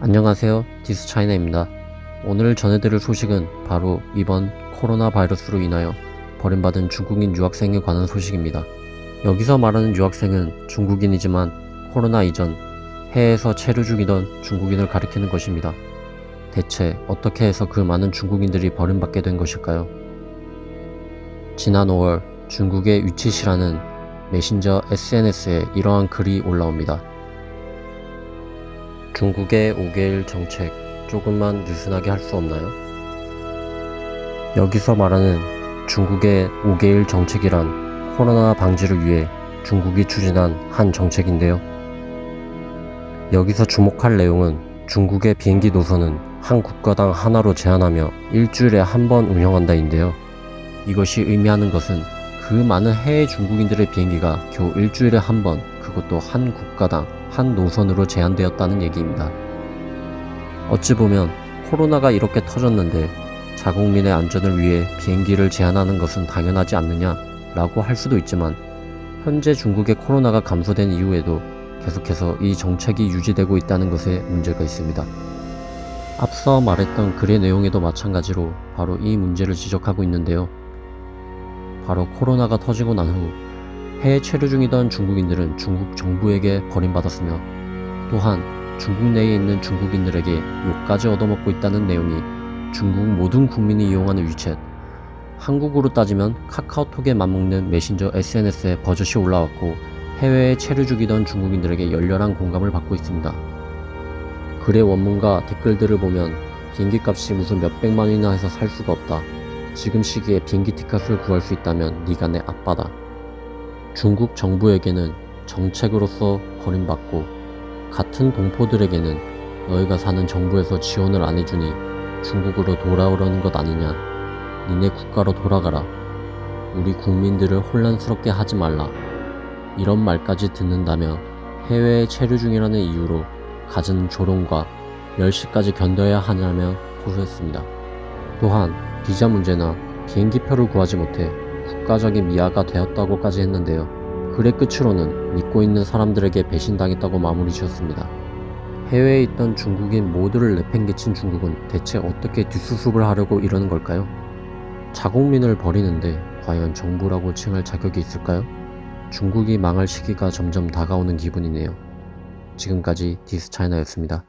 안녕하세요, 디스차이나입니다. 오늘 전해드릴 소식은 바로 이번 코로나 바이러스로 인하여 버림받은 중국인 유학생에 관한 소식입니다. 여기서 말하는 유학생은 중국인이지만 코로나 이전 해외에서 체류 중이던 중국인을 가리키는 것입니다. 대체 어떻게 해서 그 많은 중국인들이 버림받게 된 것일까요? 지난 5월 중국의 위치시라는 메신저 SNS에 이러한 글이 올라옵니다. 중국의 5개일 정책 조금만 느슨하게 할 수 없나요? 여기서 말하는 중국의 5개일 정책이란 코로나 방지를 위해 중국이 추진한 한 정책인데요. 여기서 주목할 내용은 중국의 비행기 노선은 한 국가당 하나로 제한하며 일주일에 한 번 운영한다인데요. 이것이 의미하는 것은 그 많은 해외 중국인들의 비행기가 겨우 일주일에 한 번, 그것도 한 국가당 한 노선으로 제한되었다는 얘기입니다. 어찌 보면 코로나가 이렇게 터졌는데 자국민의 안전을 위해 비행기를 제한하는 것은 당연하지 않느냐 라고 할 수도 있지만, 현재 중국의 코로나가 감소된 이후에도 계속해서 이 정책이 유지되고 있다는 것에 문제가 있습니다. 앞서 말했던 글의 내용에도 마찬가지로 바로 이 문제를 지적하고 있는데요. 바로 코로나가 터지고 난 후 해외 체류 중이던 중국인들은 중국 정부에게 버림받았으며, 또한 중국 내에 있는 중국인들에게 욕까지 얻어먹고 있다는 내용이 중국 모든 국민이 이용하는 위챗, 한국으로 따지면 카카오톡에 맞먹는 메신저 SNS에 버젓이 올라왔고, 해외에 체류 중이던 중국인들에게 열렬한 공감을 받고 있습니다. 글의 원문과 댓글들을 보면 비행기 값이 무슨 몇백만 원이나 해서 살 수가 없다, 지금 시기에 비행기 티켓을 구할 수 있다면 네가 내 아빠다, 중국 정부에게는 정책으로서 버림받고 같은 동포들에게는 너희가 사는 정부에서 지원을 안 해주니 중국으로 돌아오려는 것 아니냐, 니네 국가로 돌아가라, 우리 국민들을 혼란스럽게 하지 말라, 이런 말까지 듣는다며 해외에 체류 중이라는 이유로 갖은 조롱과 멸시까지 견뎌야 하냐며 호소했습니다. 또한 비자 문제나 비행기표를 구하지 못해 국가적인 미아가 되었다고까지 했는데요. 글의 끝으로는 믿고 있는 사람들에게 배신당했다고 마무리 지었습니다. 해외에 있던 중국인 모두를 내팽개친 중국은 대체 어떻게 뒷수습을 하려고 이러는 걸까요? 자국민을 버리는데 과연 정부라고 칭할 자격이 있을까요? 중국이 망할 시기가 점점 다가오는 기분이네요. 지금까지 디스차이나였습니다.